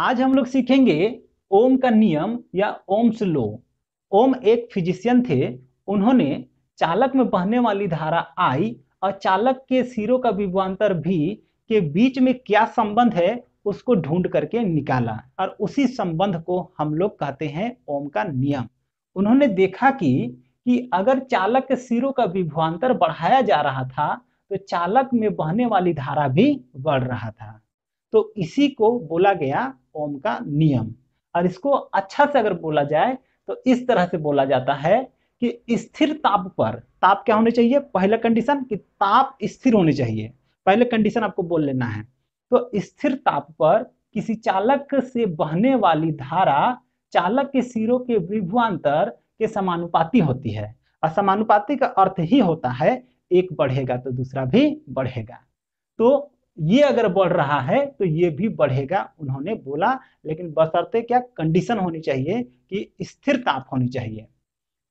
आज हम लोग सीखेंगे ओम का नियम या ओम्स लॉ। ओम एक फिजिशियन थे। उन्होंने चालक में बहने वाली धारा I और चालक के सिरों का विभवांतर V के बीच में क्या संबंध है उसको ढूंढ करके निकाला और उसी संबंध को हम लोग कहते हैं ओम का नियम। उन्होंने देखा कि अगर चालक के सिरों का विभवांतर बढ़ाया जा रहा था तो चालक में बहने वाली धारा भी बढ़ रहा था। तो इसी को बोला गया ओम का नियम। और इसको अच्छा से अगर बोला जाए तो इस तरह से बोला जाता है कि स्थिर ताप पर, ताप क्या होने चाहिए, पहला कंडीशन कि ताप स्थिर होने चाहिए, पहले कंडीशन आपको बोल लेना है। तो स्थिर ताप पर किसी चालक से बहने वाली धारा चालक के सिरों के विभवांतर के समानुपाती होती है। और समानुपाती का अर्थ ही होता है एक बढ़ेगा तो दूसरा भी बढ़ेगा। तो ये अगर बढ़ रहा है तो ये भी बढ़ेगा उन्होंने बोला, लेकिन बशर्ते क्या कंडीशन होनी चाहिए कि स्थिर ताप होनी चाहिए।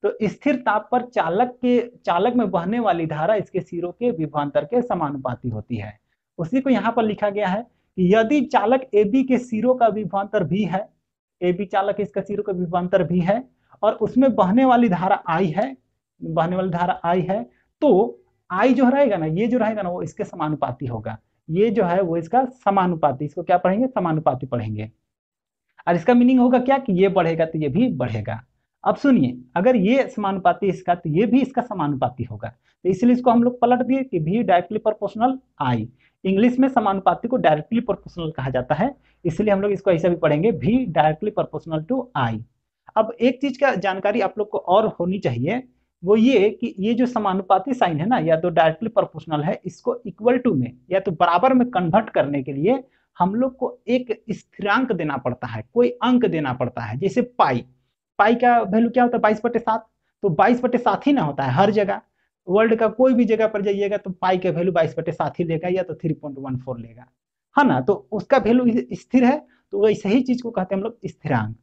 तो स्थिर ताप पर चालक में बहने वाली धारा इसके सिरों के विभवांतर के समानुपाती होती है। उसी को यहाँ पर लिखा गया है कि यदि चालक AB के सिरों का विभवांतर भी है, AB चालक इसका सिरों का विभवांतर भी है और उसमें बहने वाली धारा I है, बहने वाली धारा I है, तो I जो रहेगा ना, ये जो रहेगा ना वो इसके समानुपाती होगा। ये जो है वो इसका समानुपाती, इसको क्या पढ़ेंगे, समानुपाती पढ़ेंगे। और इसका मीनिंग होगा क्या कि ये बढ़ेगा तो ये भी बढ़ेगा। अब सुनिए, अगर ये समानुपाती इसका तो ये भी इसका समानुपाती होगा, तो इसलिए इसको हम लोग पलट दिए कि भी डायरेक्टली प्रोपोर्शनल I। इंग्लिश में समानुपाती को डायरेक्टली प्रोपोर्शनल कहा जाता है, इसलिए हम लोग इसको ऐसा भी पढ़ेंगे भी डायरेक्टली प्रोपोर्शनल टू I। अब एक चीज का जानकारी आप लोग को और होनी चाहिए, वो ये कि ये जो समानुपाती साइन है ना, या तो डायरेक्टली प्रोपोर्शनल है, इसको इक्वल टू में या तो बराबर में कन्वर्ट करने के लिए हम लोग को एक स्थिरांक देना पड़ता है, कोई अंक देना पड़ता है। जैसे पाई, पाई का वैल्यू क्या होता है, 22/7। तो 22/7 ही ना होता है हर जगह, वर्ल्ड का कोई भी जगह पर जाइएगा तो पाई का वैल्यू 22/7 ही लेगा या तो 3.14 लेगा, है ना। तो उसका वैल्यू स्थिर है, तो वैसे ही चीज को कहते हैं हम लोग स्थिरांक।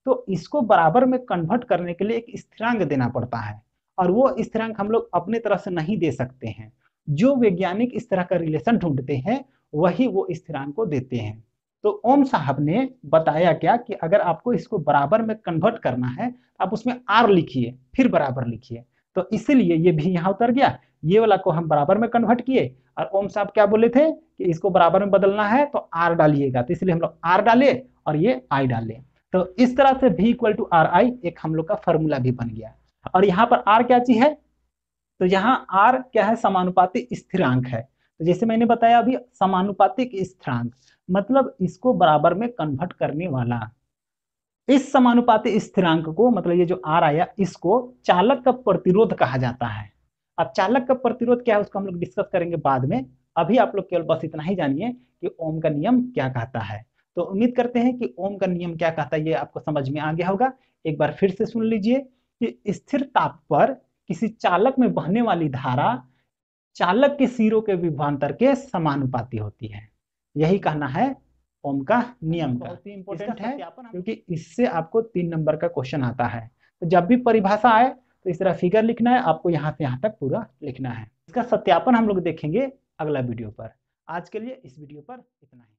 तो इसको बराबर में कन्वर्ट करने के लिए एक स्थिरांक देना पड़ता है, और वो स्थिरांक हम लोग अपने तरफ से नहीं दे सकते हैं। जो वैज्ञानिक इस तरह का रिलेशन ढूंढते हैं वही वो स्थिरांक को देते हैं। तो ओम साहब ने बताया क्या कि अगर आपको इसको बराबर में कन्वर्ट करना है आप उसमें R लिखिए फिर बराबर लिखिए। तो इसीलिए ये भी यहाँ उतर गया, ये वाला को हम बराबर में कन्वर्ट किए, और ओम साहब क्या बोले थे कि इसको बराबर में बदलना है तो R डालिएगा, तो इसलिए हम लोग R डाले और ये I डाले। तो इस तरह से V = RI एक हम लोग का फॉर्मूला भी बन गया। और यहाँ पर R क्या चीज है, तो यहाँ R क्या है, समानुपाती स्थिरांक है। तो जैसे मैंने बताया अभी, समानुपातिक स्थिरांक मतलब इसको बराबर में कन्वर्ट करने वाला। इस समानुपाती स्थिरांक को, मतलब ये जो R आया, इसको चालक का प्रतिरोध कहा जाता है। अब चालक का प्रतिरोध क्या है उसको हम लोग डिस्कस करेंगे बाद में। अभी आप लोग केवल बस इतना ही जानिए कि ओम का नियम क्या कहता है। तो उम्मीद करते हैं कि ओम का नियम क्या कहता है ये आपको समझ में आ गया होगा। एक बार फिर से सुन लीजिए कि स्थिर ताप पर किसी चालक में बहने वाली धारा चालक के सिरों के विभवांतर के समानुपाती होती है। यही कहना है ओम का नियम का। बहुत ही इंपॉर्टेंट है क्योंकि इससे आपको 3 नंबर का क्वेश्चन आता है। तो जब भी परिभाषा आए तो इस तरह फिगर लिखना है, आपको यहाँ से यहाँ तक पूरा लिखना है। इसका सत्यापन हम लोग देखेंगे अगला वीडियो पर। आज के लिए इस वीडियो पर इतना ही।